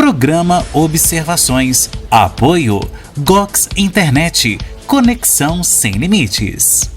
Programa Observações. Apoio Gox Internet. Conexão sem limites.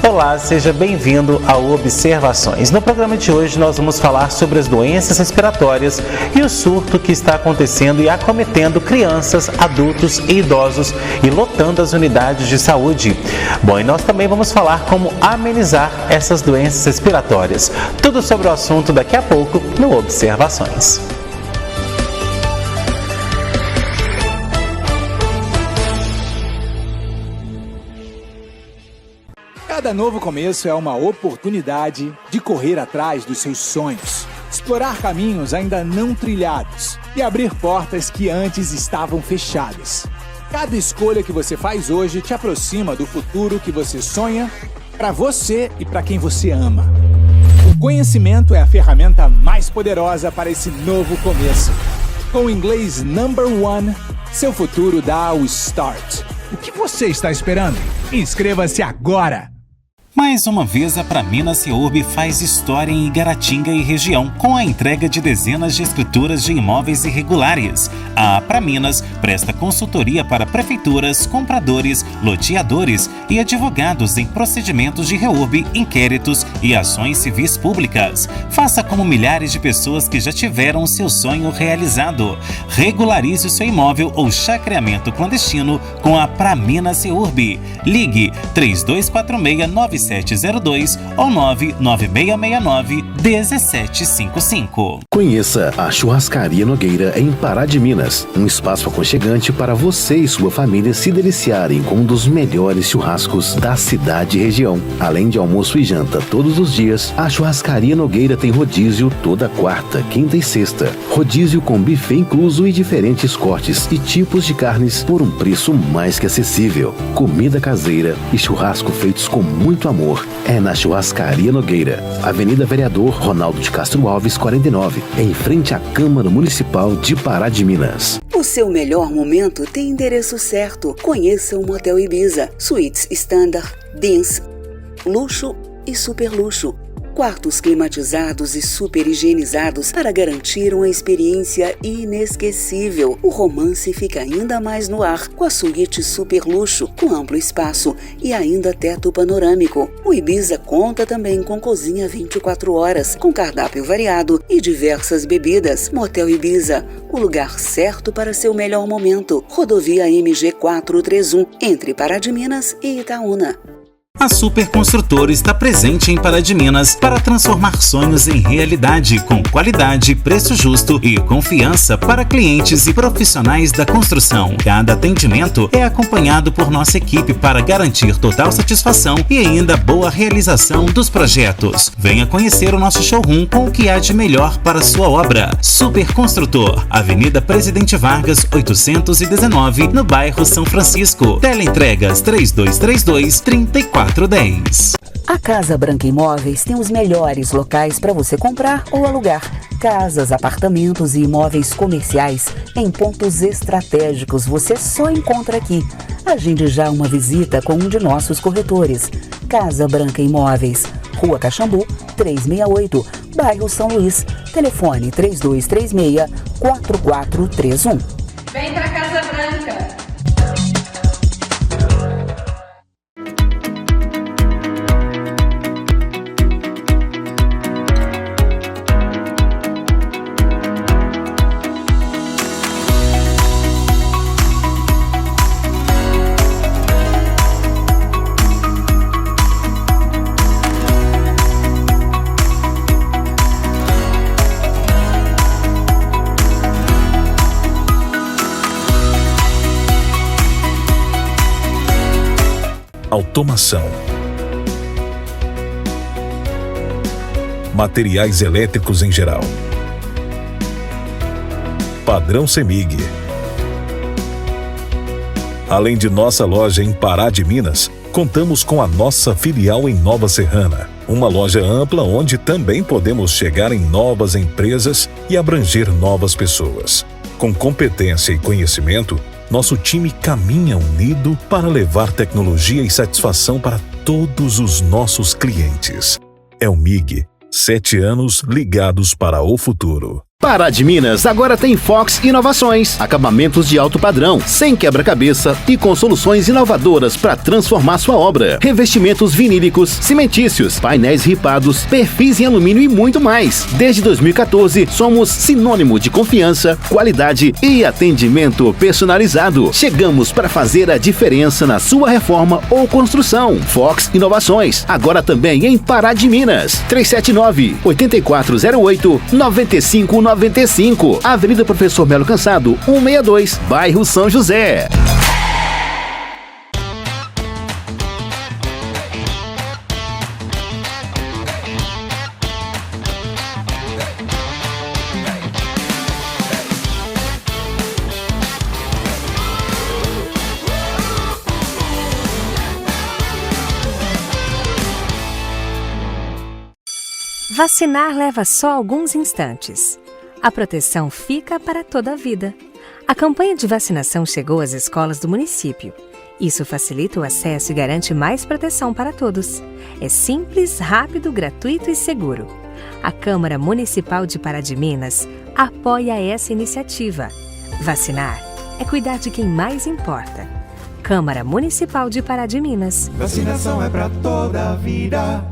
Olá, seja bem-vindo ao Observações. No programa de hoje nós vamos falar sobre as doenças respiratórias e o surto que está acontecendo e acometendo crianças, adultos e idosos e lotando as unidades de saúde. Bom, e nós também vamos falar como amenizar essas doenças respiratórias. Tudo sobre o assunto daqui a pouco no Observações. Cada novo começo é uma oportunidade de correr atrás dos seus sonhos, explorar caminhos ainda não trilhados e abrir portas que antes estavam fechadas. Cada escolha que você faz hoje te aproxima do futuro que você sonha para você e para quem você ama. O conhecimento é a ferramenta mais poderosa para esse novo começo. Com o inglês Number One, seu futuro dá o start. O que você está esperando? Inscreva-se agora! Mais uma vez, a Praminas Ceurb faz história em Igaratinga e região, com a entrega de dezenas de escrituras de imóveis irregulares. A Praminas presta consultoria para prefeituras, compradores, loteadores e advogados em procedimentos de reurb, inquéritos e ações civis públicas. Faça como milhares de pessoas que já tiveram seu sonho realizado. Regularize o seu imóvel ou chacreamento clandestino com a Praminas Ceurb. Ligue 3246-9702 ou 99669-1755. Conheça a Churrascaria Nogueira em Pará de Minas, um espaço aconchegante para você e sua família se deliciarem com um dos melhores churrascos da cidade e região. Além de almoço e janta todos os dias, a Churrascaria Nogueira tem rodízio toda quarta, quinta e sexta. Rodízio com buffet incluso e diferentes cortes e tipos de carnes por um preço mais que acessível. Comida caseira e churrasco feitos com muito amor é na Churrascaria Nogueira, Avenida Vereador Ronaldo de Castro Alves, 49, em frente à Câmara Municipal de Pará de Minas. O seu melhor momento tem endereço certo. Conheça o Motel Ibiza, suítes standard, beams, luxo e super luxo. Quartos climatizados e super higienizados para garantir uma experiência inesquecível. O romance fica ainda mais no ar com a suíte super luxo, com amplo espaço e ainda teto panorâmico. O Ibiza conta também com cozinha 24 horas, com cardápio variado e diversas bebidas. Motel Ibiza, o lugar certo para seu melhor momento. Rodovia MG 431, entre Pará de Minas e Itaúna. A Super Construtora está presente em Pará de Minas para transformar sonhos em realidade, com qualidade, preço justo e confiança para clientes e profissionais da construção. Cada atendimento é acompanhado por nossa equipe para garantir total satisfação e ainda boa realização dos projetos. Venha conhecer o nosso showroom com o que há de melhor para sua obra. Super Construtor, Avenida Presidente Vargas, 819, no bairro São Francisco. Teleentregas 3232-3410. A Casa Branca Imóveis tem os melhores locais para você comprar ou alugar. Casas, apartamentos e imóveis comerciais em pontos estratégicos você só encontra aqui. Agende já uma visita com um de nossos corretores. Casa Branca Imóveis, Rua Caxambu, 368, bairro São Luís. Telefone 3236-4431. Vem pra Casa Branca! Automação, materiais elétricos em geral, padrão CEMIG, Além de nossa loja em Pará de Minas, contamos com a nossa filial em Nova Serrana, uma loja ampla onde também podemos chegar em novas empresas e abranger novas pessoas. Com competência e conhecimento, nosso time caminha unido para levar tecnologia e satisfação para todos os nossos clientes. É o MIG, 7 anos ligados para o futuro. Pará de Minas agora tem Fox Inovações, acabamentos de alto padrão, sem quebra-cabeça e com soluções inovadoras para transformar sua obra. Revestimentos vinílicos, cimentícios, painéis ripados, perfis em alumínio e muito mais. Desde 2014, somos sinônimo de confiança, qualidade e atendimento personalizado. Chegamos para fazer a diferença na sua reforma ou construção. Fox Inovações, agora também em Pará de Minas. 379-8408-9595, Avenida Professor Melo Cansado, 162, bairro São José. Vacinar leva só alguns instantes. A proteção fica para toda a vida. A campanha de vacinação chegou às escolas do município. Isso facilita o acesso e garante mais proteção para todos. É simples, rápido, gratuito e seguro. A Câmara Municipal de Pará de Minas apoia essa iniciativa. Vacinar é cuidar de quem mais importa. Câmara Municipal de Pará de Minas. Vacinação é para toda a vida.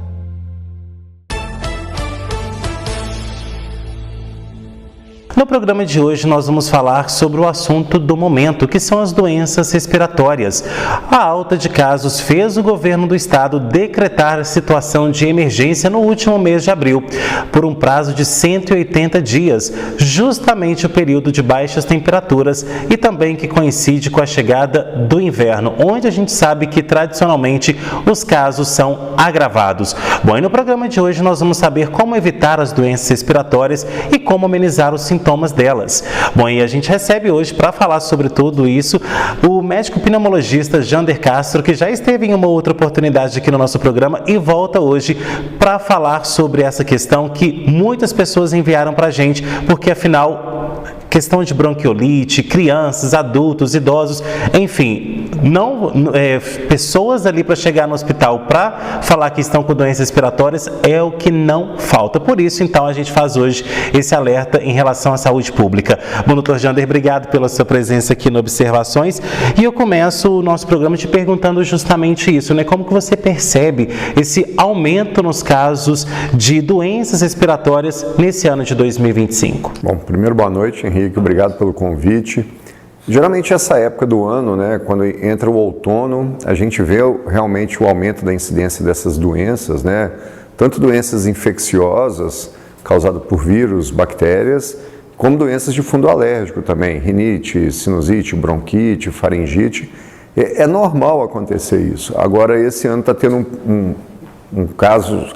No programa de hoje nós vamos falar sobre o assunto do momento, que são as doenças respiratórias. A alta de casos fez o governo do estado decretar situação de emergência no último mês de abril, por um prazo de 180 dias, justamente o período de baixas temperaturas e também que coincide com a chegada do inverno, onde a gente sabe que tradicionalmente os casos são agravados. Bom, e no programa de hoje nós vamos saber como evitar as doenças respiratórias e como amenizar os sintomas delas. Bom, e a gente recebe hoje para falar sobre tudo isso o médico pneumologista Jander Castro, que já esteve em uma outra oportunidade aqui no nosso programa e volta hoje para falar sobre essa questão que muitas pessoas enviaram para a gente, porque afinal, questão de bronquiolite, crianças, adultos, idosos, enfim, pessoas ali para chegar no hospital para falar que estão com doenças respiratórias é o que não falta. Por isso, então, a gente faz hoje esse alerta em relação à saúde pública. Bom, doutor Jander, obrigado pela sua presença aqui no Observações. E eu começo o nosso programa te perguntando justamente isso, né? Como que você percebe esse aumento nos casos de doenças respiratórias nesse ano de 2025? Bom, primeiro, boa noite, Henrique. Obrigado pelo convite. Geralmente essa época do ano, né, quando entra o outono, a gente vê realmente o aumento da incidência dessas doenças, né, tanto doenças infecciosas causadas por vírus, bactérias, como doenças de fundo alérgico também, rinite, sinusite, bronquite, faringite. É normal acontecer isso. Agora, esse ano está tendo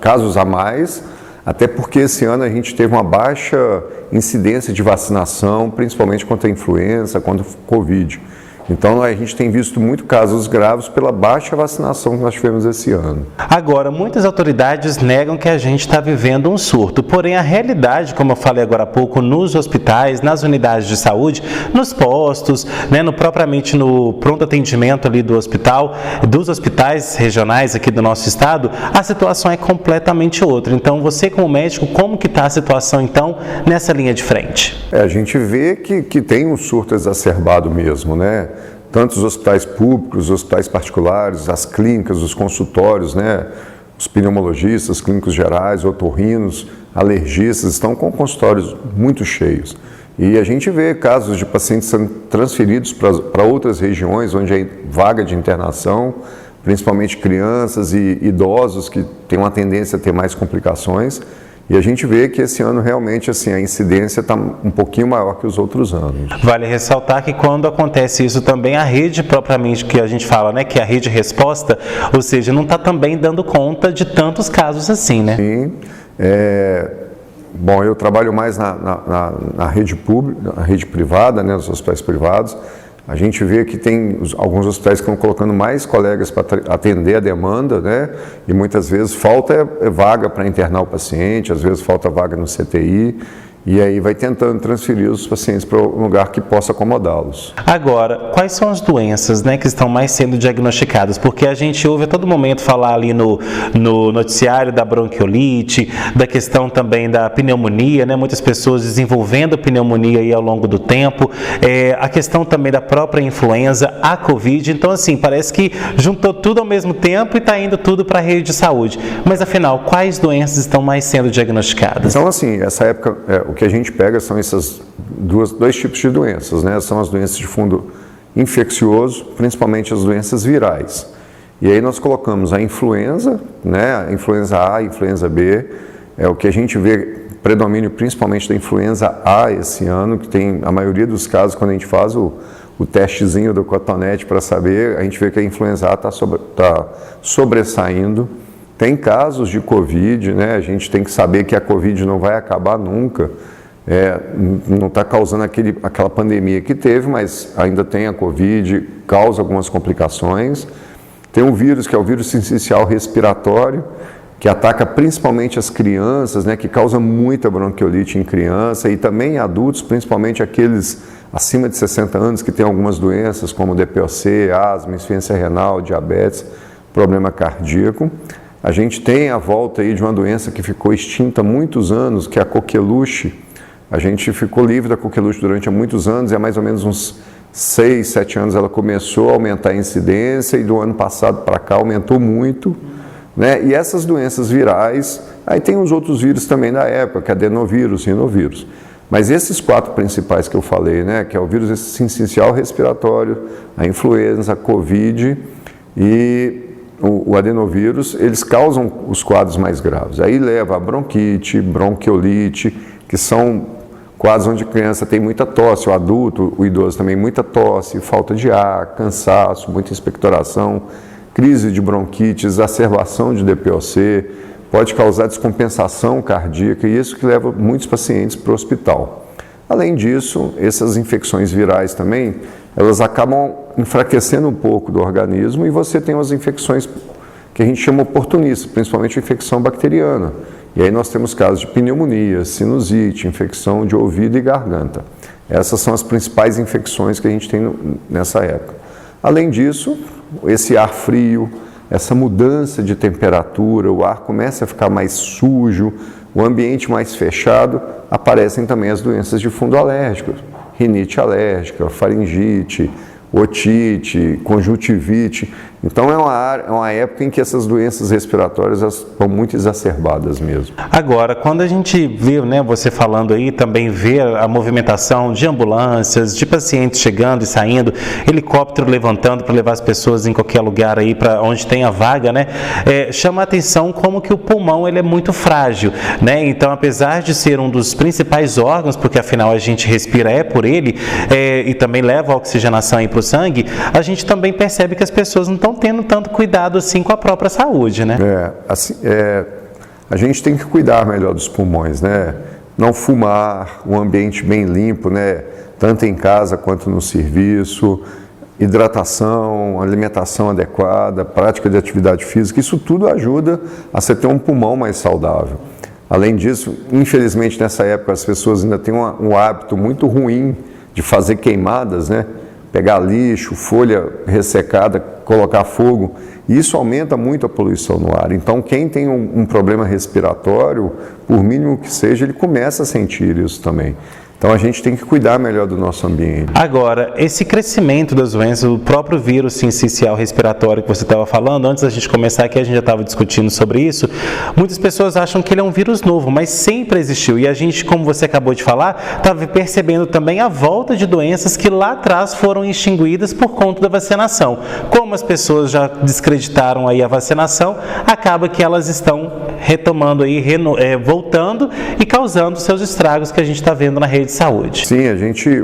casos a mais, até porque esse ano a gente teve uma baixa incidência de vacinação, principalmente contra a influenza, contra o Covid. Então a gente tem visto muito casos graves pela baixa vacinação que nós tivemos esse ano. Agora, muitas autoridades negam que a gente está vivendo um surto, porém a realidade, como eu falei agora há pouco, nos hospitais, nas unidades de saúde, nos postos, né, propriamente no pronto atendimento ali do hospital, dos hospitais regionais aqui do nosso estado, a situação é completamente outra. Então você como médico, como que está a situação então nessa linha de frente? A gente vê que tem um surto exacerbado mesmo, né? Tanto os hospitais públicos, os hospitais particulares, as clínicas, os consultórios, né? Os pneumologistas, clínicos gerais, otorrinos, alergistas, estão com consultórios muito cheios. E a gente vê casos de pacientes sendo transferidos para outras regiões onde há vaga de internação, principalmente crianças e idosos que têm uma tendência a ter mais complicações. E a gente vê que esse ano realmente assim, a incidência está um pouquinho maior que os outros anos. Vale ressaltar que quando acontece isso também, a rede propriamente que a gente fala, né, que é a rede resposta, ou seja, não está também dando conta de tantos casos assim, né? Sim. Bom, eu trabalho mais na rede pública, na rede privada, né, nos hospitais privados. A gente vê que tem alguns hospitais que estão colocando mais colegas para atender a demanda, né? E muitas vezes falta vaga para internar o paciente, às vezes falta vaga no CTI. E aí vai tentando transferir os pacientes para um lugar que possa acomodá-los. Agora, quais são as doenças, né, que estão mais sendo diagnosticadas? Porque a gente ouve a todo momento falar ali no noticiário da bronquiolite, da questão também da pneumonia, né, muitas pessoas desenvolvendo pneumonia aí ao longo do tempo, a questão também da própria influenza, a Covid. Então, assim, parece que juntou tudo ao mesmo tempo e está indo tudo para a rede de saúde. Mas, afinal, quais doenças estão mais sendo diagnosticadas? Então, assim, essa época... O que a gente pega são esses dois tipos de doenças, né? São as doenças de fundo infeccioso, principalmente as doenças virais. E aí nós colocamos a influenza, né? A influenza A, a influenza B, é o que a gente vê predomínio principalmente da influenza A esse ano, que tem a maioria dos casos, quando a gente faz o testezinho do cotonete para saber, a gente vê que a influenza A está sobressaindo. Tem casos de Covid, né? A gente tem que saber que a Covid não vai acabar nunca, não está causando aquela pandemia que teve, mas ainda tem a Covid, causa algumas complicações. Tem um vírus que é o vírus sincicial respiratório, que ataca principalmente as crianças, né? Que causa muita bronquiolite em criança e também em adultos, principalmente aqueles acima de 60 anos que têm algumas doenças como DPOC, asma, insuficiência renal, diabetes, problema cardíaco. A gente tem a volta aí de uma doença que ficou extinta há muitos anos, que é a coqueluche. A gente ficou livre da coqueluche durante muitos anos, e há mais ou menos uns 6, 7 anos ela começou a aumentar a incidência, e do ano passado para cá aumentou muito, né? E essas doenças virais, aí tem os outros vírus também da época, que é adenovírus, rinovírus. Mas esses 4 principais que eu falei, né? Que é o vírus sincicial respiratório, a influenza, a Covid e o adenovírus, eles causam os quadros mais graves. Aí leva a bronquite, bronquiolite, que são quadros onde a criança tem muita tosse, o adulto, o idoso também muita tosse, falta de ar, cansaço, muita expectoração, crise de bronquite, exacerbação de DPOC, pode causar descompensação cardíaca, e isso que leva muitos pacientes para o hospital. Além disso, essas infecções virais também, elas acabam enfraquecendo um pouco do organismo, e você tem umas infecções que a gente chama oportunistas, principalmente a infecção bacteriana. E aí nós temos casos de pneumonia, sinusite, infecção de ouvido e garganta. Essas são as principais infecções que a gente tem nessa época. Além disso, esse ar frio, essa mudança de temperatura, o ar começa a ficar mais sujo, o ambiente mais fechado, aparecem também as doenças de fundo alérgico, rinite alérgica, faringite, otite, conjuntivite. Então é uma época em que essas doenças respiratórias estão muito exacerbadas mesmo. Agora, quando a gente vê, né, você falando aí, também vê a movimentação de ambulâncias, de pacientes chegando e saindo, helicóptero levantando para levar as pessoas em qualquer lugar aí para onde tem a vaga, né, chama a atenção como que o pulmão ele é muito frágil, né? Então, apesar de ser um dos principais órgãos, porque afinal a gente respira por ele, e também leva a oxigenação aí para o sangue, a gente também percebe que as pessoas não estão tendo tanto cuidado assim com a própria saúde, né? A gente tem que cuidar melhor dos pulmões, né? Não fumar, um ambiente bem limpo, né? Tanto em casa quanto no serviço, hidratação, alimentação adequada, prática de atividade física, isso tudo ajuda a você ter um pulmão mais saudável. Além disso, infelizmente nessa época as pessoas ainda têm um hábito muito ruim de fazer queimadas, né? Pegar lixo, folha ressecada, colocar fogo, e isso aumenta muito a poluição no ar. Então, quem tem um problema respiratório, por mínimo que seja, ele começa a sentir isso também. Então, a gente tem que cuidar melhor do nosso ambiente. Agora, esse crescimento das doenças, o próprio vírus sincicial respiratório que você estava falando, antes da gente começar aqui, a gente já estava discutindo sobre isso, muitas pessoas acham que ele é um vírus novo, mas sempre existiu. E a gente, como você acabou de falar, estava percebendo também a volta de doenças que lá atrás foram extinguidas por conta da vacinação. Como as pessoas já descreditaram aí a vacinação, acaba que elas estão retomando aí, voltando e causando seus estragos que a gente está vendo na rede de saúde. Sim,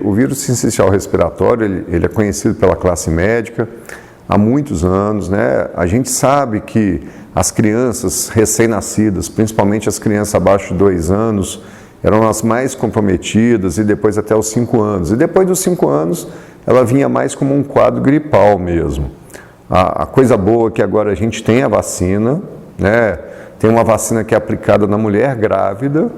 o vírus sincicial respiratório, ele é conhecido pela classe médica há muitos anos, né? A gente sabe que as crianças recém-nascidas, principalmente as crianças abaixo de 2 anos, eram as mais comprometidas, e depois até os 5 anos. E depois dos 5 anos, ela vinha mais como um quadro gripal mesmo. A coisa boa é que agora a gente tem a vacina, né? Tem uma vacina que é aplicada na mulher grávida,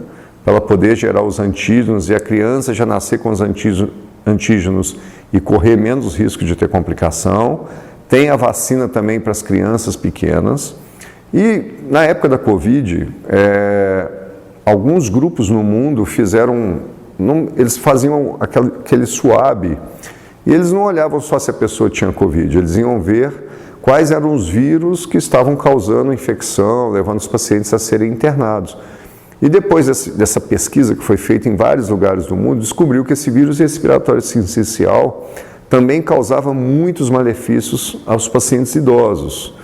para ela poder gerar os antígenos e a criança já nascer com os antígenos e correr menos risco de ter complicação. Tem a vacina também para as crianças pequenas. E na época da Covid, alguns grupos no mundo eles faziam aquele swab e eles não olhavam só se a pessoa tinha Covid, eles iam ver quais eram os vírus que estavam causando infecção, levando os pacientes a serem internados. E depois dessa pesquisa que foi feita em vários lugares do mundo, descobriu que esse vírus respiratório sincicial também causava muitos malefícios aos pacientes idosos.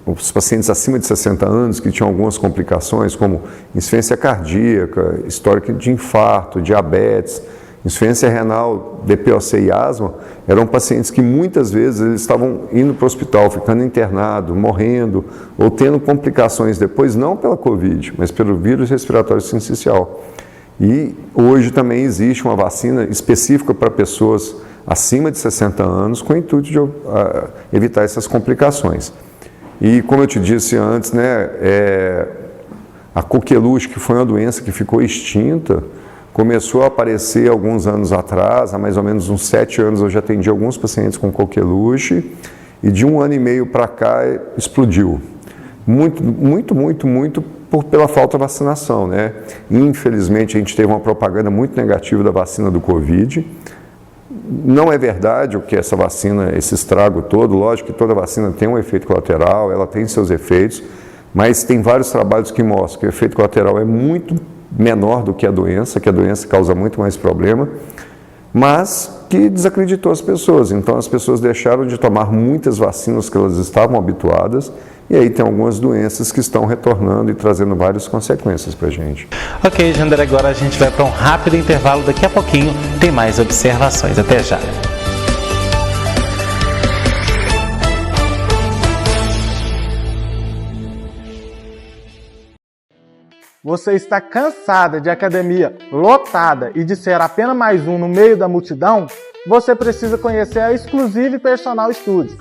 Os pacientes acima de 60 anos que tinham algumas complicações, como insuficiência cardíaca, histórico de infarto, diabetes, insuficiência renal, DPOC e asma, eram pacientes que muitas vezes eles estavam indo para o hospital, ficando internado, morrendo, ou tendo complicações depois, não pela Covid, mas pelo vírus respiratório sincicial. E hoje também existe uma vacina específica para pessoas acima de 60 anos, com o intuito de evitar essas complicações. E como eu te disse antes, né, a coqueluche, que foi uma doença que ficou extinta, começou a aparecer alguns anos atrás, há mais ou menos uns 7 anos eu já atendi alguns pacientes com coqueluche, e de 1 ano e meio para cá explodiu. Muito pela falta de vacinação, né? Infelizmente a gente teve uma propaganda muito negativa da vacina do Covid. Não é verdade o que essa vacina, esse estrago todo, lógico que toda vacina tem um efeito colateral, ela tem seus efeitos, mas tem vários trabalhos que mostram que o efeito colateral é muito menor do que a doença causa muito mais problema, mas que desacreditou as pessoas. Então as pessoas deixaram de tomar muitas vacinas que elas estavam habituadas, e aí tem algumas doenças que estão retornando e trazendo várias consequências para a gente. Ok, Jander, agora a gente vai para um rápido intervalo. Daqui a pouquinho tem mais observações. Até já. Você está cansada de academia lotada e de ser apenas mais um no meio da multidão? Você precisa conhecer a Exclusive Personal Studios.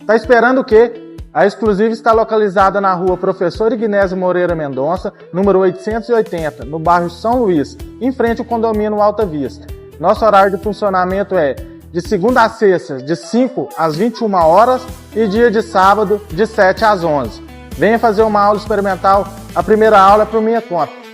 Tá esperando o quê? A Exclusive está localizada na rua Professor Ignésio Moreira Mendonça, número 880, no bairro São Luís, em frente ao condomínio Alta Vista. Nosso horário de funcionamento é de segunda a sexta, de 5 às 21 horas e dia de sábado, de 7 às 11. Venha fazer uma aula experimental. A primeira aula é por minha conta.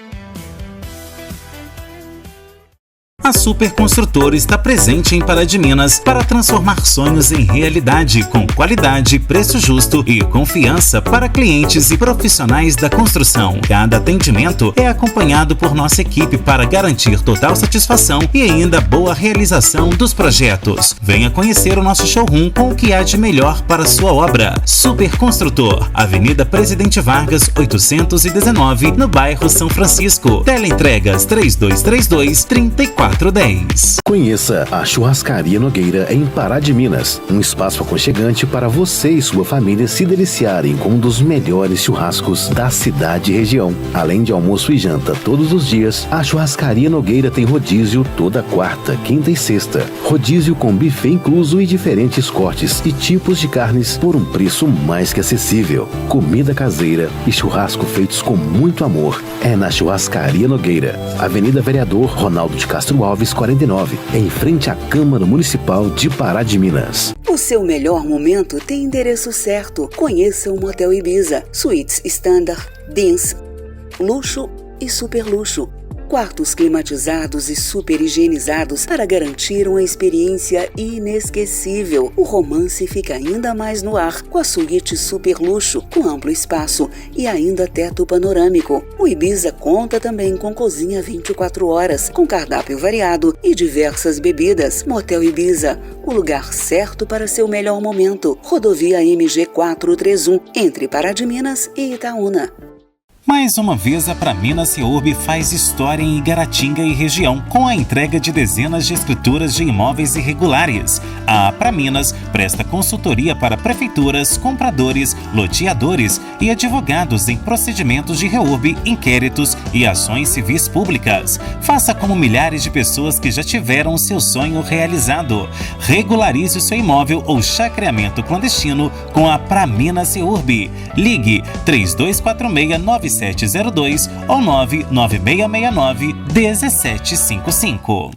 A Super Construtora está presente em Pará de Minas para transformar sonhos em realidade, com qualidade, preço justo e confiança para clientes e profissionais da construção. Cada atendimento é acompanhado por nossa equipe para garantir total satisfação e ainda boa realização dos projetos. Venha conhecer o nosso showroom com o que há de melhor para sua obra. Super Construtor, Avenida Presidente Vargas, 819, no bairro São Francisco. Teleentregas 3232-3410. Conheça a Churrascaria Nogueira em Pará de Minas, um espaço aconchegante para você e sua família se deliciarem com um dos melhores churrascos da cidade e região. Além de almoço e janta todos os dias, a Churrascaria Nogueira tem rodízio toda quarta, quinta e sexta. Rodízio com buffet incluso e diferentes cortes e tipos de carnes por um preço mais que acessível. Comida caseira e churrasco feitos com muito amor é na Churrascaria Nogueira, Avenida Vereador Ronaldo de Castro Alves 49, em frente à Câmara Municipal de Pará de Minas. O seu melhor momento tem endereço certo. Conheça o Motel Ibiza. Suítes Standard, Dance, Luxo e Super Luxo. Quartos climatizados e super higienizados para garantir uma experiência inesquecível. O romance fica ainda mais no ar com a suíte Super Luxo, com amplo espaço e ainda teto panorâmico. O Ibiza conta também com cozinha 24 horas, com cardápio variado e diversas bebidas. Motel Ibiza, o lugar certo para seu melhor momento. Rodovia MG 431, entre Pará de Minas e Itaúna. Mais uma vez, a Praminas Ceurb faz história em Igaratinga e região, com a entrega de dezenas de escrituras de imóveis irregulares. A Praminas presta consultoria para prefeituras, compradores, loteadores e advogados em procedimentos de reurb, inquéritos e ações civis públicas. Faça como milhares de pessoas que já tiveram o seu sonho realizado. Regularize o seu imóvel ou chacreamento clandestino com a Praminas Ceurb. Ligue 3246-9702 ou 99669-1755.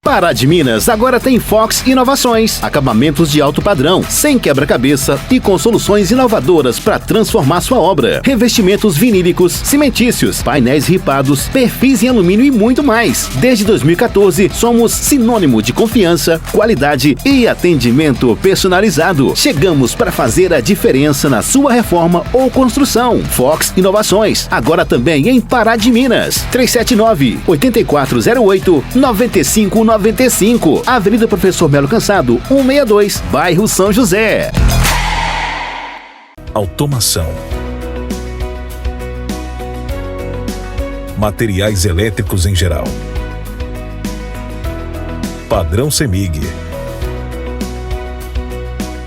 Pará de Minas agora tem Fox Inovações, acabamentos de alto padrão, sem quebra-cabeça e com soluções inovadoras para transformar sua obra. Revestimentos vinílicos, cimentícios, painéis ripados, perfis em alumínio e muito mais. Desde 2014, somos sinônimo de confiança, qualidade e atendimento personalizado. Chegamos para fazer a diferença na sua reforma ou construção. Fox Inovações, agora também em Pará de Minas. 379-8408-9595. Avenida Professor Melo Cansado, 162, bairro São José. Automação. Materiais elétricos em geral. Padrão CEMIG.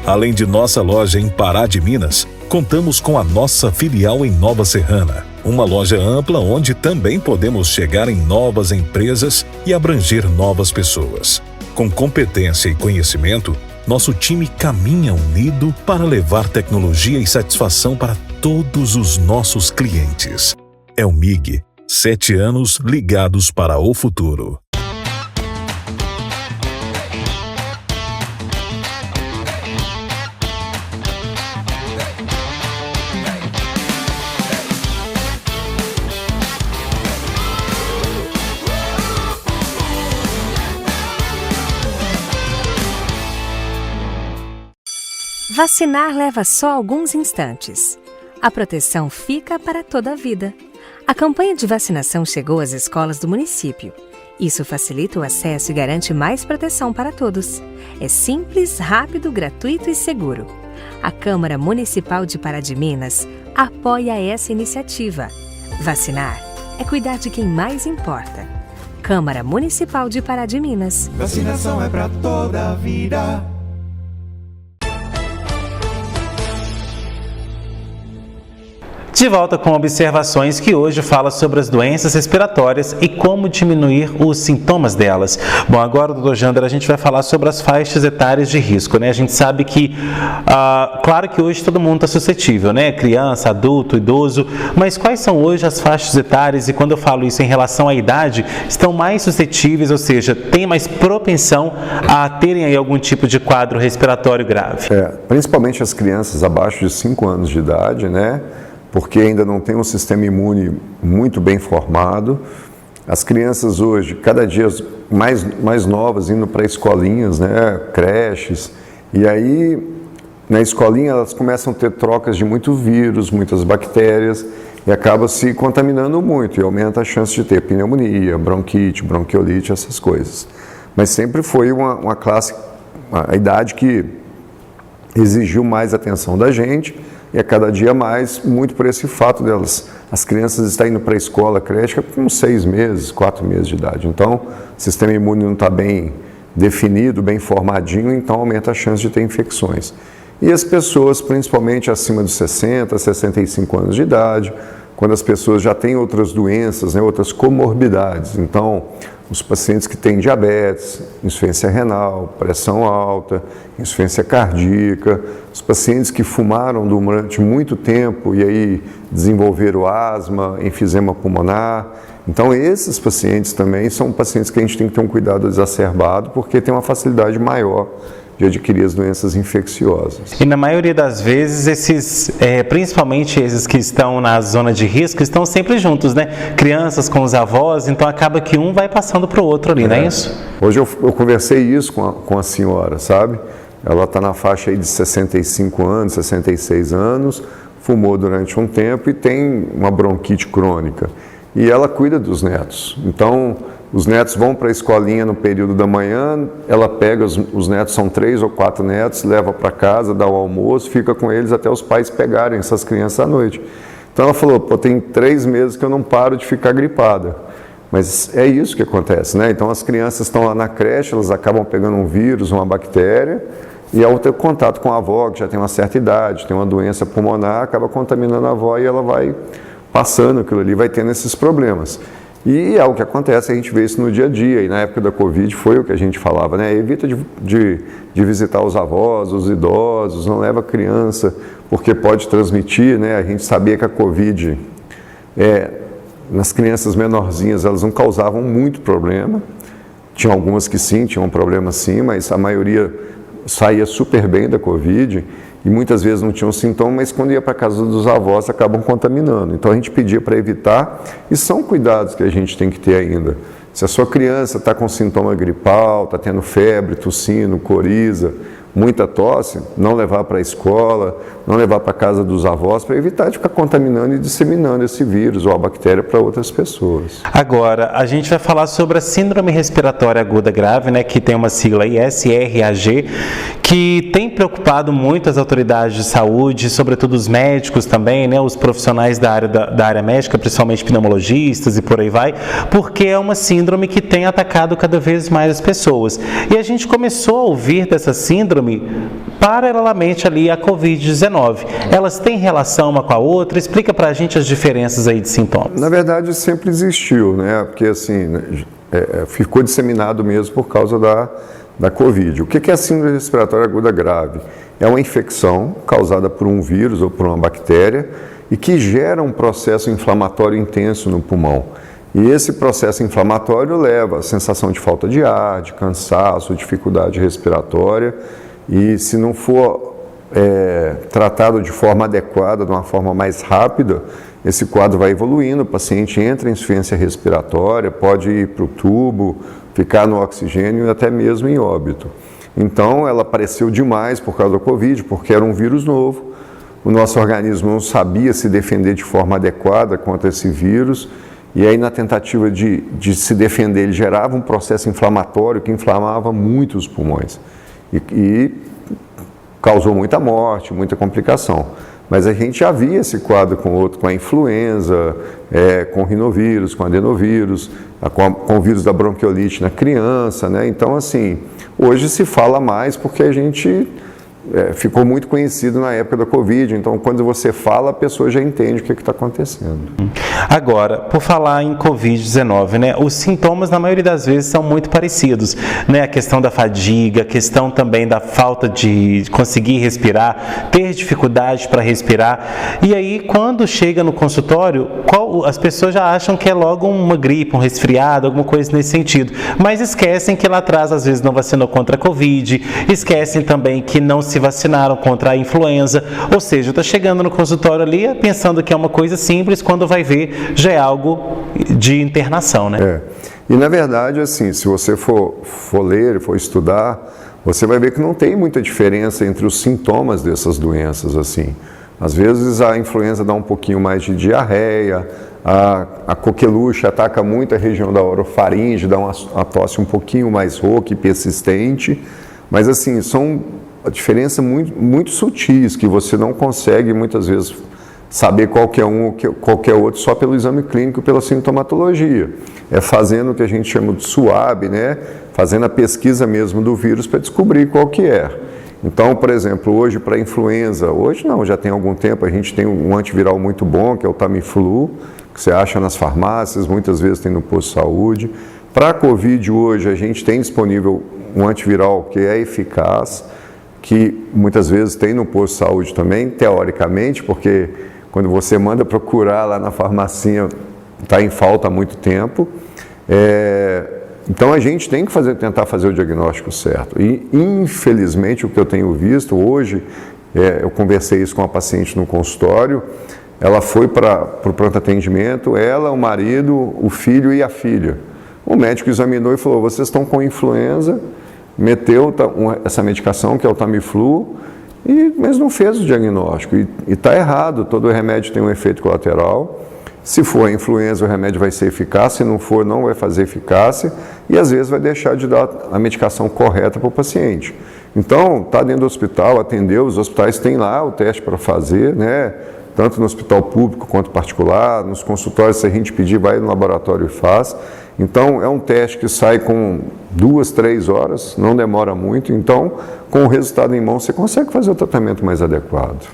Além de nossa loja em Pará de Minas, contamos com a nossa filial em Nova Serrana. Uma loja ampla onde também podemos chegar em novas empresas e abranger novas pessoas. Com competência e conhecimento, nosso time caminha unido para levar tecnologia e satisfação para todos os nossos clientes. É o MIG, 7 anos ligados para o futuro. Vacinar leva só alguns instantes. A proteção fica para toda a vida. A campanha de vacinação chegou às escolas do município. Isso facilita o acesso e garante mais proteção para todos. É simples, rápido, gratuito e seguro. A Câmara Municipal de Pará de Minas apoia essa iniciativa. Vacinar é cuidar de quem mais importa. Câmara Municipal de Pará de Minas. Vacinação é para toda a vida. De volta com observações que hoje fala sobre as doenças respiratórias e como diminuir os sintomas delas. Bom, agora, doutor Jander, a gente vai falar sobre as faixas etárias de risco, né? A gente sabe que, claro que hoje todo mundo está suscetível, né? Criança, adulto, idoso, mas quais são hoje as faixas etárias e quando eu falo isso em relação à idade, estão mais suscetíveis, ou seja, têm mais propensão a terem aí algum tipo de quadro respiratório grave? Principalmente as crianças abaixo de 5 anos de idade, né? Porque ainda não tem um sistema imune muito bem formado. As crianças hoje, cada dia mais novas, indo para escolinhas, né, creches, e aí na escolinha elas começam a ter trocas de muito vírus, muitas bactérias, e acaba se contaminando muito, e aumenta a chance de ter pneumonia, bronquite, bronquiolite, essas coisas. Mas sempre foi uma classe, a idade que exigiu mais atenção da gente, e a cada dia mais, muito por esse fato delas. As crianças estão indo para a escola, creche, com 6 meses, 4 meses de idade. Então, o sistema imune não está bem definido, bem formadinho, então aumenta a chance de ter infecções. E as pessoas, principalmente acima de 60, 65 anos de idade, quando as pessoas já têm outras doenças, né, outras comorbidades. Então, os pacientes que têm diabetes, insuficiência renal, pressão alta, insuficiência cardíaca, os pacientes que fumaram durante muito tempo e aí desenvolveram asma, enfisema pulmonar. Então, esses pacientes também são pacientes que a gente tem que ter um cuidado exacerbado, porque tem uma facilidade maior de adquirir as doenças infecciosas. E na maioria das vezes, principalmente esses que estão na zona de risco, estão sempre juntos, né? Crianças com os avós, então acaba que um vai passando para o outro ali, não é isso? Hoje eu conversei isso com a senhora, sabe? Ela está na faixa aí de 65 anos, 66 anos, fumou durante um tempo e tem uma bronquite crônica. E ela cuida dos netos. Então, os netos vão para a escolinha no período da manhã, ela pega, os netos são 3 ou 4 netos, leva para casa, dá o almoço, fica com eles até os pais pegarem essas crianças à noite. Então ela falou, tem 3 meses que eu não paro de ficar gripada. Mas é isso que acontece, né? Então as crianças estão lá na creche, elas acabam pegando um vírus, uma bactéria, e ao ter contato com a avó, que já tem uma certa idade, tem uma doença pulmonar, acaba contaminando a avó e ela vai passando aquilo ali, vai tendo esses problemas. E é o que acontece, a gente vê isso no dia a dia, e na época da Covid foi o que a gente falava, né? Evita de visitar os avós, os idosos, não leva a criança, porque pode transmitir, né? A gente sabia que a Covid, nas crianças menorzinhas, elas não causavam muito problema, tinha algumas que sim, tinham um problema sim, mas a maioria saía super bem da Covid, e muitas vezes não tinham sintoma, mas quando ia para a casa dos avós acabam contaminando. Então a gente pedia para evitar, e são cuidados que a gente tem que ter ainda. Se a sua criança está com sintoma gripal, está tendo febre, tossindo, coriza, muita tosse, não levar para a escola, não levar para a casa dos avós, para evitar de ficar contaminando e disseminando esse vírus ou a bactéria para outras pessoas. Agora, a gente vai falar sobre a Síndrome Respiratória Aguda Grave, né, que tem uma sigla aí, SRAG, que tem preocupado muito as autoridades de saúde, sobretudo os médicos também, né, os profissionais da área médica, principalmente pneumologistas e por aí vai, porque é uma síndrome que tem atacado cada vez mais as pessoas. E a gente começou a ouvir dessa síndrome paralelamente ali à Covid-19. Elas têm relação uma com a outra? Explica pra gente as diferenças aí de sintomas. Na verdade, sempre existiu, né? Porque assim, ficou disseminado mesmo por causa da Covid. O que é a síndrome respiratória aguda grave? É uma infecção causada por um vírus ou por uma bactéria e que gera um processo inflamatório intenso no pulmão. E esse processo inflamatório leva a sensação de falta de ar, de cansaço, dificuldade respiratória. E se não for tratado de forma adequada, de uma forma mais rápida, esse quadro vai evoluindo, o paciente entra em insuficiência respiratória, pode ir para o tubo, ficar no oxigênio e até mesmo em óbito. Então ela apareceu demais por causa da Covid, porque era um vírus novo, o nosso organismo não sabia se defender de forma adequada contra esse vírus, e aí na tentativa de se defender ele gerava um processo inflamatório que inflamava muito os pulmões. E causou muita morte, muita complicação. Mas a gente já via esse quadro com a influenza, com o rinovírus, com o adenovírus, com o vírus da bronquiolite na criança, né? Então, assim, hoje se fala mais porque a gente ficou muito conhecido na época da Covid, então quando você fala, a pessoa já entende o que está acontecendo. Agora, por falar em Covid-19, né, os sintomas na maioria das vezes são muito parecidos, né, a questão da fadiga, a questão também da falta de conseguir respirar, ter dificuldade para respirar, e aí quando chega no consultório, as pessoas já acham que é logo uma gripe, um resfriado, alguma coisa nesse sentido, mas esquecem que lá atrás às vezes não vacinou contra a Covid, esquecem também que não se vacinaram contra a influenza, ou seja, está chegando no consultório ali pensando que é uma coisa simples, quando vai ver já é algo de internação, né? E na verdade, assim, se você for ler, for estudar, você vai ver que não tem muita diferença entre os sintomas dessas doenças, assim. Às vezes a influenza dá um pouquinho mais de diarreia, a coqueluche ataca muito a região da orofaringe, dá uma tosse um pouquinho mais rouca e persistente, mas assim, são diferenças muito sutis, que você não consegue muitas vezes saber qual que é um ou qual que é outro só pelo exame clínico, pela sintomatologia. É fazendo o que a gente chama de SWAB, né? Fazendo a pesquisa mesmo do vírus para descobrir qual que é. Então, por exemplo, hoje para a influenza, hoje não, já tem algum tempo, a gente tem um antiviral muito bom, que é o Tamiflu, que você acha nas farmácias, muitas vezes tem no posto de saúde. Para a Covid hoje, a gente tem disponível um antiviral que é eficaz, que muitas vezes tem no posto de saúde também, teoricamente, porque quando você manda procurar lá na farmacinha, está em falta há muito tempo. Então a gente tem que tentar fazer o diagnóstico certo. E infelizmente o que eu tenho visto hoje, eu conversei isso com a paciente no consultório, ela foi para o pronto atendimento, ela, o marido, o filho e a filha. O médico examinou e falou, vocês estão com influenza, meteu essa medicação que é o Tamiflu, mas não fez o diagnóstico. E está errado, todo remédio tem um efeito colateral. Se for a influenza, o remédio vai ser eficaz, se não for, não vai fazer eficácia e às vezes vai deixar de dar a medicação correta para o paciente. Então, está dentro do hospital, atendeu, os hospitais têm lá o teste para fazer, né? Tanto no hospital público quanto particular, nos consultórios, se a gente pedir, vai no laboratório e faz. Então, é um teste que sai com 2, 3 horas, não demora muito. Então, com o resultado em mão, você consegue fazer o tratamento mais adequado.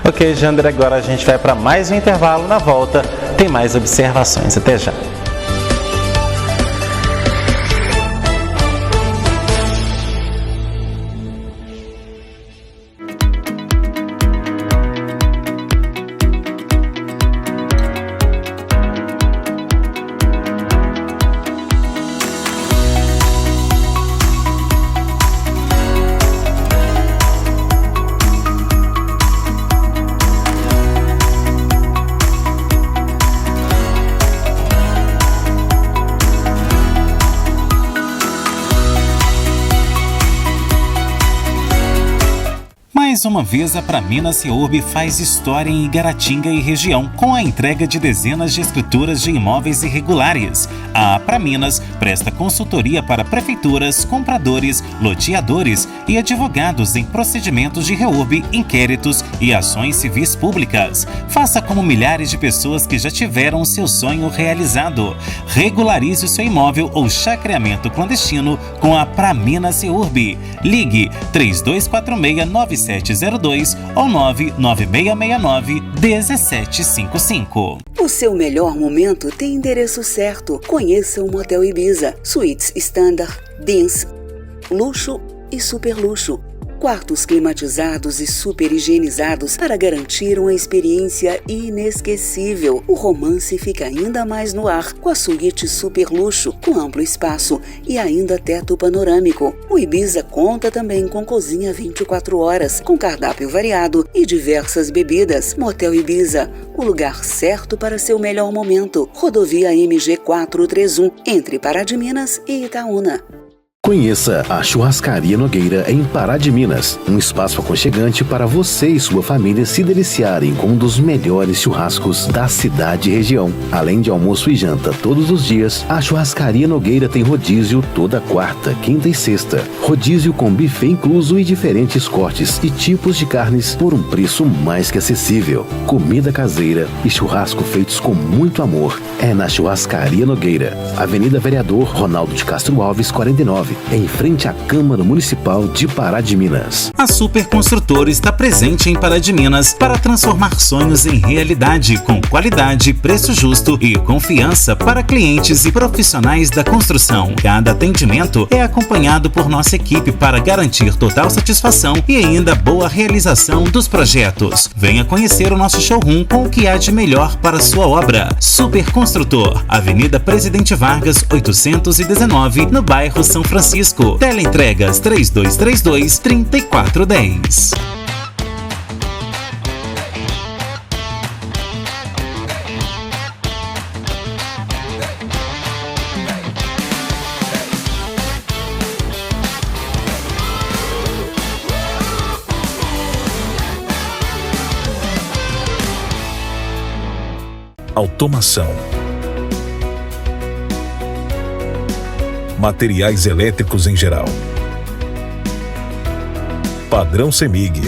Ok, Jander, agora a gente vai para mais um intervalo. Na volta, tem mais observações. Até já. Mais uma vez, a Praminas Ceurb faz história em Igaratinga e região, com a entrega de dezenas de escrituras de imóveis irregulares. A Praminas presta consultoria para prefeituras, compradores, loteadores e advogados em procedimentos de reurb, inquéritos e ações civis públicas. Faça como milhares de pessoas que já tiveram seu sonho realizado. Regularize o seu imóvel ou chacreamento clandestino com a Praminas Ceurb. Ligue 3246-9702 ou 99669-1755. O seu melhor momento tem endereço certo. Conheça o Motel Ibiza. Suítes Standard, Dance, Luxo e Super Luxo. Quartos climatizados e super higienizados para garantir uma experiência inesquecível. O romance fica ainda mais no ar com a suíte Super Luxo, com amplo espaço e ainda teto panorâmico. O Ibiza conta também com cozinha 24 horas, com cardápio variado e diversas bebidas. Motel Ibiza, o lugar certo para seu melhor momento. Rodovia MG 431, entre Pará de Minas e Itaúna. Conheça a Churrascaria Nogueira em Pará de Minas, um espaço aconchegante para você e sua família se deliciarem com um dos melhores churrascos da cidade e região. Além de almoço e janta todos os dias, a Churrascaria Nogueira tem rodízio toda quarta, quinta e sexta. Rodízio com buffet incluso e diferentes cortes e tipos de carnes por um preço mais que acessível. Comida caseira e churrasco feitos com muito amor é na Churrascaria Nogueira, Avenida Vereador Ronaldo de Castro Alves, 49. Em frente à Câmara Municipal de Pará de Minas. A Super Construtora está presente em Pará de Minas para transformar sonhos em realidade, com qualidade, preço justo e confiança para clientes e profissionais da construção. Cada atendimento é acompanhado por nossa equipe para garantir total satisfação e ainda boa realização dos projetos. Venha conhecer o nosso showroom com o que há de melhor para sua obra. Super Construtor, Avenida Presidente Vargas, 819, no bairro São Francisco. Teleentregas 3232-3410. Automação, materiais elétricos em geral, padrão CEMIG.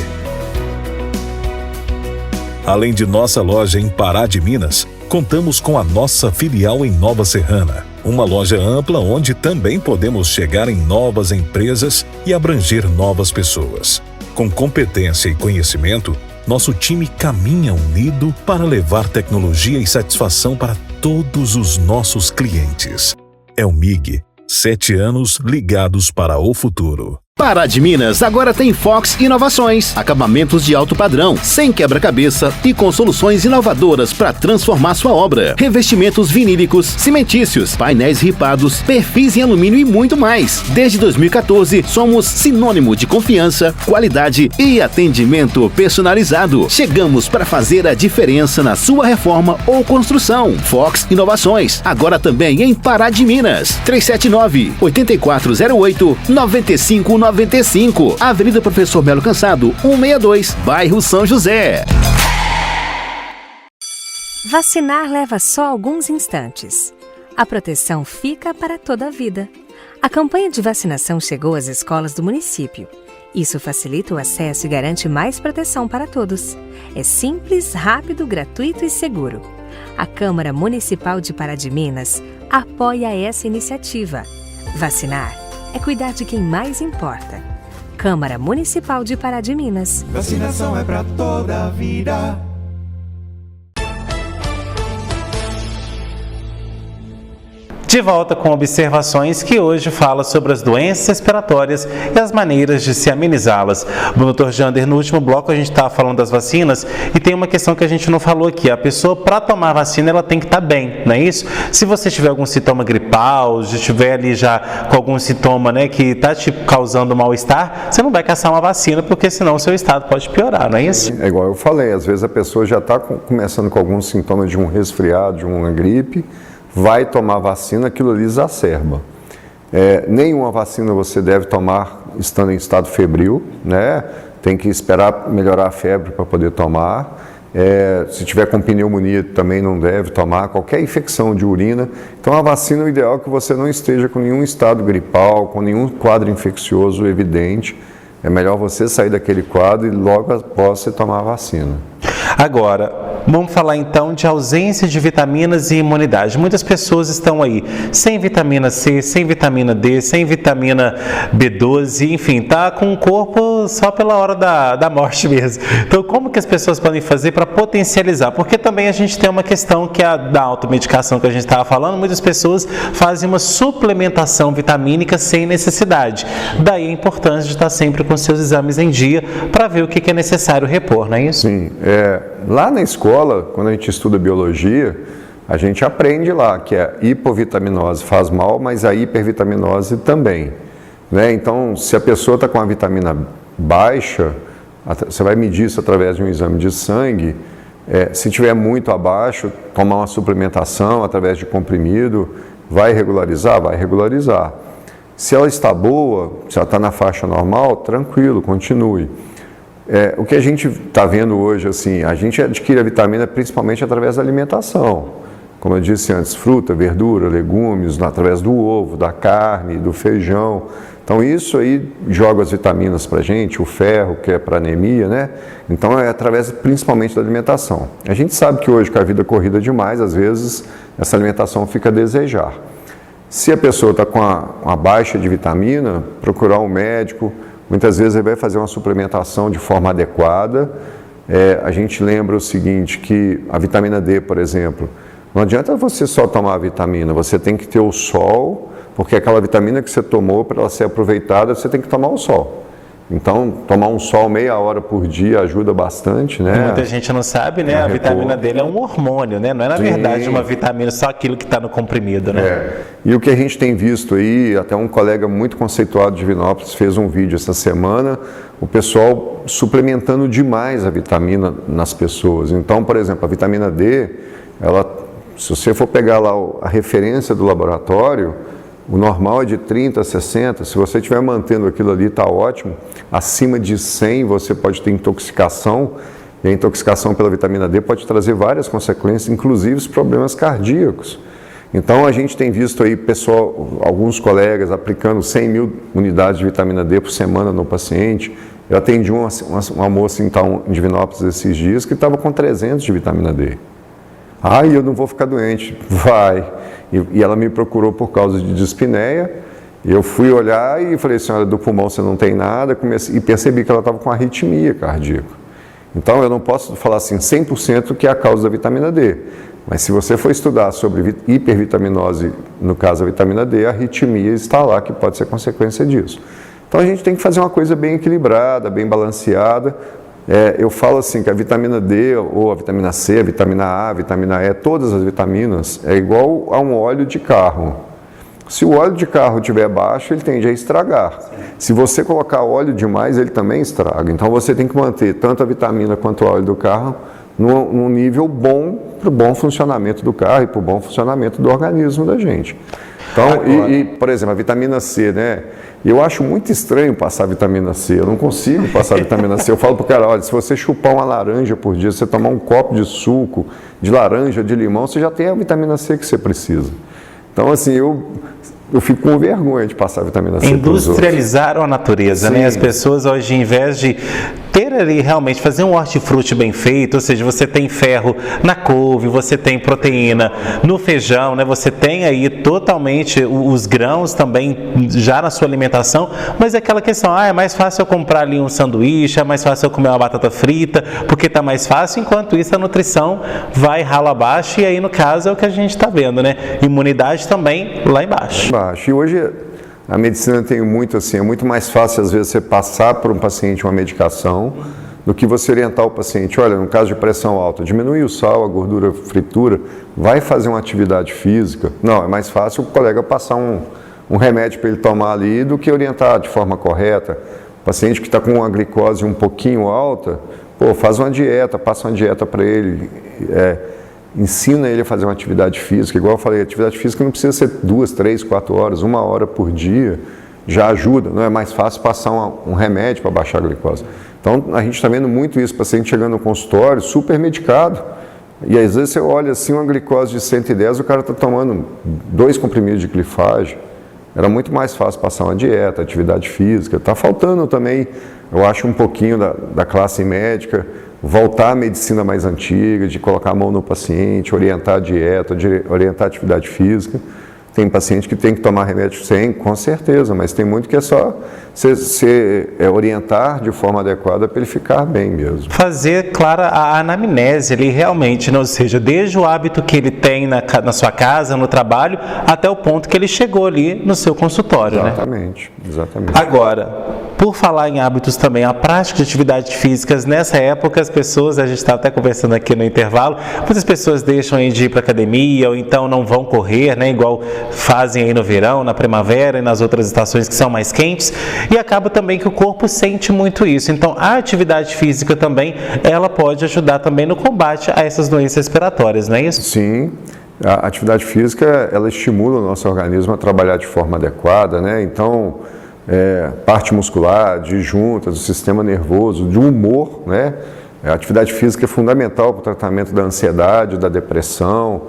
Além de nossa loja em Pará de Minas, contamos com a nossa filial em Nova Serrana, uma loja ampla onde também podemos chegar em novas empresas e abranger novas pessoas. Com competência e conhecimento, nosso time caminha unido para levar tecnologia e satisfação para todos os nossos clientes. É o MIG, 7 anos ligados para o futuro. Pará de Minas agora tem Fox Inovações, acabamentos de alto padrão, sem quebra-cabeça e com soluções inovadoras para transformar sua obra. Revestimentos vinílicos, cimentícios, painéis ripados, perfis em alumínio e muito mais. Desde 2014, somos sinônimo de confiança, qualidade e atendimento personalizado. Chegamos para fazer a diferença na sua reforma ou construção. Fox Inovações, agora também em Pará de Minas. 379-8408-9595, Avenida Professor Melo Cansado, 162, bairro São José. Vacinar leva só alguns instantes. A proteção fica para toda a vida. A campanha de vacinação chegou às escolas do município. Isso facilita o acesso e garante mais proteção para todos. É simples, rápido, gratuito e seguro. A Câmara Municipal de Pará de Minas apoia essa iniciativa. Vacinar é cuidar de quem mais importa. Câmara Municipal de Pará de Minas. Vacinação é pra toda a vida. De volta com observações que hoje fala sobre as doenças respiratórias e as maneiras de se amenizá-las. Bom, Dr. Jander, no último bloco a gente estava falando das vacinas e tem uma questão que a gente não falou aqui. A pessoa, para tomar a vacina, ela tem que estar bem, não é isso? Se você tiver algum sintoma gripal, se estiver ali já com algum sintoma, né, que está te causando mal-estar, você não vai caçar uma vacina, porque senão o seu estado pode piorar, não é isso? É igual eu falei, às vezes a pessoa já está começando com alguns sintomas de um resfriado, de uma gripe, vai tomar vacina, aquilo ali exacerba. Nenhuma vacina você deve tomar estando em estado febril, né? Tem que esperar melhorar a febre para poder tomar. Se tiver com pneumonia também não deve tomar, qualquer infecção de urina. Então a vacina, o ideal é que você não esteja com nenhum estado gripal, com nenhum quadro infeccioso evidente. É melhor você sair daquele quadro e logo após você tomar a vacina. Agora, vamos falar então de ausência de vitaminas e imunidade. Muitas pessoas estão aí sem vitamina C, sem vitamina D, sem vitamina B12, enfim, tá com o corpo só pela hora da morte mesmo. Então, como que as pessoas podem fazer para potencializar? Porque também a gente tem uma questão que é a da automedicação que a gente estava falando. Muitas pessoas fazem uma suplementação vitamínica sem necessidade. Daí a importância de estar sempre com seus exames em dia para ver o que é necessário repor, não é isso? Sim, lá na escola, quando a gente estuda biologia, a gente aprende lá que a hipovitaminose faz mal, mas a hipervitaminose também, né? Então, se a pessoa está com a vitamina baixa, você vai medir isso através de um exame de sangue. Se tiver muito abaixo, tomar uma suplementação através de comprimido, vai regularizar? Vai regularizar. Se ela está boa, se ela está na faixa normal, tranquilo, continue. O que a gente está vendo hoje, assim, a gente adquire a vitamina principalmente através da alimentação. Como eu disse antes, fruta, verdura, legumes, através do ovo, da carne, do feijão. Então isso aí joga as vitaminas para a gente, o ferro, que é para anemia, né? Então é através principalmente da alimentação. A gente sabe que hoje, com a vida corrida demais, às vezes essa alimentação fica a desejar. Se a pessoa está com uma baixa de vitamina, procurar um médico. Muitas vezes ele vai fazer uma suplementação de forma adequada. A gente lembra o seguinte, que a vitamina D, por exemplo, não adianta você só tomar a vitamina, você tem que ter o sol, porque aquela vitamina que você tomou, para ela ser aproveitada, você tem que tomar o sol. Então, tomar um sol meia hora por dia ajuda bastante, né? Muita gente não sabe, né? A vitamina D é um hormônio, né? Não é, na verdade, uma vitamina, só aquilo que está no comprimido, né? E o que a gente tem visto aí, até um colega muito conceituado de Divinópolis fez um vídeo essa semana, o pessoal suplementando demais a vitamina nas pessoas. Então, por exemplo, a vitamina D, se você for pegar lá a referência do laboratório, o normal é de 30 a 60, se você estiver mantendo aquilo ali, está ótimo. Acima de 100 você pode ter intoxicação, e a intoxicação pela vitamina D pode trazer várias consequências, inclusive os problemas cardíacos. Então a gente tem visto aí alguns colegas aplicando 100 mil unidades de vitamina D por semana no paciente. Eu atendi uma moça em Divinópolis esses dias que estava com 300 de vitamina D. Eu não vou ficar doente. Vai. E ela me procurou por causa de dispneia. Eu fui olhar e falei, senhora, do pulmão você não tem nada. E percebi que ela estava com arritmia cardíaca. Então, eu não posso falar assim 100% que é a causa da vitamina D. Mas se você for estudar sobre hipervitaminose, no caso a vitamina D, a arritmia está lá, que pode ser consequência disso. Então a gente tem que fazer uma coisa bem equilibrada, bem balanceada. Eu falo assim que a vitamina D, ou a vitamina C, a vitamina A, a vitamina E, todas as vitaminas, é igual a um óleo de carro. Se o óleo de carro estiver baixo, ele tende a estragar. Se você colocar óleo demais, ele também estraga. Então você tem que manter tanto a vitamina quanto o óleo do carro num nível bom para o bom funcionamento do carro e para o bom funcionamento do organismo da gente. Então, por exemplo, a vitamina C, né? Eu acho muito estranho passar vitamina C, eu não consigo passar vitamina C. Eu falo pro cara, olha, se você chupar uma laranja por dia, se você tomar um copo de suco de laranja, de limão, você já tem a vitamina C que você precisa. Então, assim, eu fico com vergonha de passar vitamina C. Industrializaram a natureza, né? As pessoas hoje, em vez de ter ali realmente, fazer um hortifruti bem feito, ou seja, você tem ferro na couve, você tem proteína no feijão, né? Você tem aí totalmente os grãos também já na sua alimentação, mas é aquela questão, é mais fácil eu comprar ali um sanduíche, é mais fácil eu comer uma batata frita, porque tá mais fácil, enquanto isso a nutrição vai ralo abaixo, e aí no caso é o que a gente está vendo, né? Imunidade também lá embaixo. E hoje a medicina tem muito assim, é muito mais fácil às vezes você passar para um paciente uma medicação do que você orientar o paciente, olha, no caso de pressão alta, diminui o sal, a gordura, a fritura, vai fazer uma atividade física. Não, é mais fácil o colega passar um remédio para ele tomar ali do que orientar de forma correta. O paciente que está com uma glicose um pouquinho alta, faz uma dieta, passa uma dieta para ele, ensina ele a fazer uma atividade física. Igual eu falei, atividade física não precisa ser 2, 3, 4 horas, 1 hora por dia já ajuda, não é mais fácil passar um remédio para baixar a glicose. Então a gente está vendo muito isso, paciente chegando no consultório super medicado, e às vezes você olha assim uma glicose de 110, o cara está tomando 2 comprimidos de glifage. Era muito mais fácil passar uma dieta, atividade física. Está faltando também, eu acho, um pouquinho da classe médica, voltar à medicina mais antiga, de colocar a mão no paciente, orientar a dieta, orientar a atividade física. Tem paciente que tem que tomar remédio sem, com certeza, mas tem muito que é só orientar de forma adequada para ele ficar bem mesmo. Fazer, claro, a anamnese ali realmente, né? Ou seja, desde o hábito que ele tem na sua casa, no trabalho, até o ponto que ele chegou ali no seu consultório, exatamente, né? Exatamente. Agora, por falar em hábitos também, a prática de atividades físicas, nessa época as pessoas, a gente estava até conversando aqui no intervalo, muitas pessoas deixam de ir para academia ou então não vão correr, né? Igual fazem aí no verão, na primavera e nas outras estações que são mais quentes, e acaba também que o corpo sente muito isso. Então a atividade física também, ela pode ajudar também no combate a essas doenças respiratórias, não é isso? Sim, a atividade física, ela estimula o nosso organismo a trabalhar de forma adequada, né? Então, parte muscular, de juntas, do sistema nervoso, de humor, né? A atividade física é fundamental para o tratamento da ansiedade, da depressão.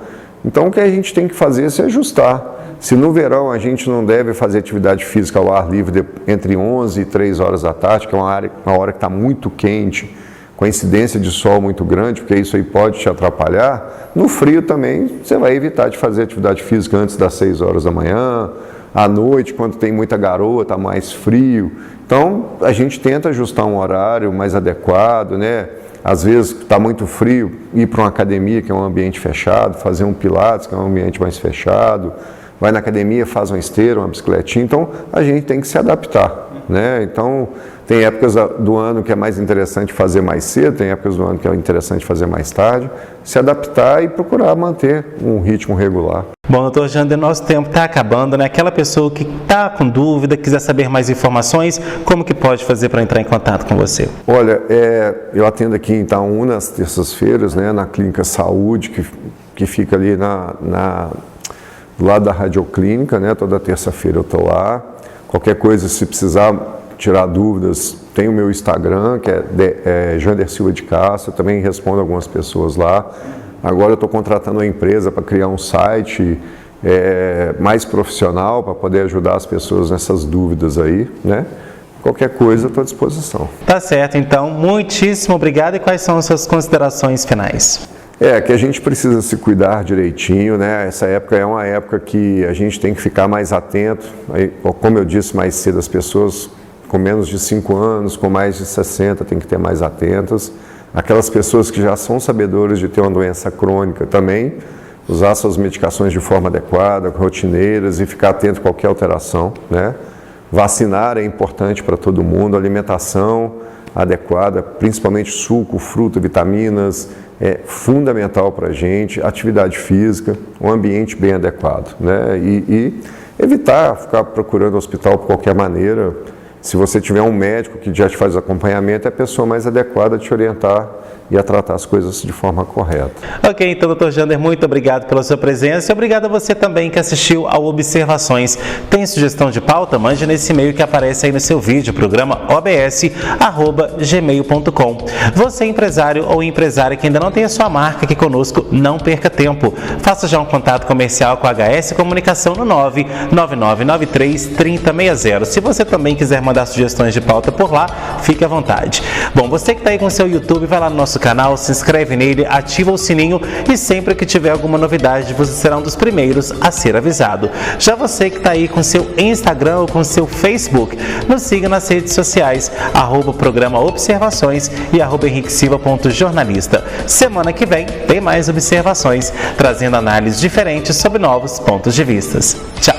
Então, o que a gente tem que fazer é se ajustar. Se no verão a gente não deve fazer atividade física ao ar livre entre 11 e 3 horas da tarde, que é uma hora que está muito quente, com a incidência de sol muito grande, porque isso aí pode te atrapalhar, no frio também você vai evitar de fazer atividade física antes das 6 horas da manhã, à noite, quando tem muita garoa, está mais frio. Então, a gente tenta ajustar um horário mais adequado, né? Às vezes está muito frio, ir para uma academia, que é um ambiente fechado, fazer um pilates, que é um ambiente mais fechado, vai na academia, faz uma esteira, uma bicicletinha. Então, a gente tem que se adaptar, né? Então, tem épocas do ano que é mais interessante fazer mais cedo, tem épocas do ano que é interessante fazer mais tarde, se adaptar e procurar manter um ritmo regular. Bom, doutor Jander, nosso tempo está acabando, né? Aquela pessoa que está com dúvida, quiser saber mais informações, como que pode fazer para entrar em contato com você? Olha, eu atendo aqui em Itaúna nas terças-feiras, né, na Clínica Saúde, que fica ali do lado da Radioclínica, né? Toda terça-feira eu estou lá. Qualquer coisa, se precisar tirar dúvidas, tem o meu Instagram, que é Jander Silva de Castro, eu também respondo algumas pessoas lá. Agora eu estou contratando uma empresa para criar um site mais profissional, para poder ajudar as pessoas nessas dúvidas aí, né? Qualquer coisa, estou à disposição. Tá certo, então, muitíssimo obrigado. E quais são as suas considerações finais? Que a gente precisa se cuidar direitinho, né? Essa época é uma época que a gente tem que ficar mais atento. Aí, como eu disse mais cedo, as pessoas com menos de 5 anos, com mais de 60, tem que ter mais atentas. Aquelas pessoas que já são sabedoras de ter uma doença crônica também, usar suas medicações de forma adequada, rotineiras, e ficar atento a qualquer alteração, né? Vacinar é importante para todo mundo, alimentação adequada, principalmente suco, fruta, vitaminas, é fundamental para a gente, atividade física, um ambiente bem adequado, né? E evitar ficar procurando hospital por qualquer maneira. Se você tiver um médico que já te faz acompanhamento, é a pessoa mais adequada a te orientar e a tratar as coisas de forma correta. Ok, então, Dr. Jander, muito obrigado pela sua presença e obrigado a você também que assistiu ao Observações. Tem sugestão de pauta? Mande nesse e-mail que aparece aí no seu vídeo, programa obs@gmail.com. Você, empresário ou empresária que ainda não tem a sua marca aqui conosco, não perca tempo. Faça já um contato comercial com a HS Comunicação no 99993-3060. Se você também quiser mandar sugestões de pauta por lá, fique à vontade. Bom, você que está aí com o seu YouTube, vai lá no nosso canal, se inscreve nele, ativa o sininho e sempre que tiver alguma novidade, você será um dos primeiros a ser avisado. Já você que está aí com seu Instagram ou com seu Facebook, nos siga nas redes sociais, @programa Observações e @henriquesilva.jornalista. Semana que vem tem mais Observações, trazendo análises diferentes sobre novos pontos de vista. Tchau!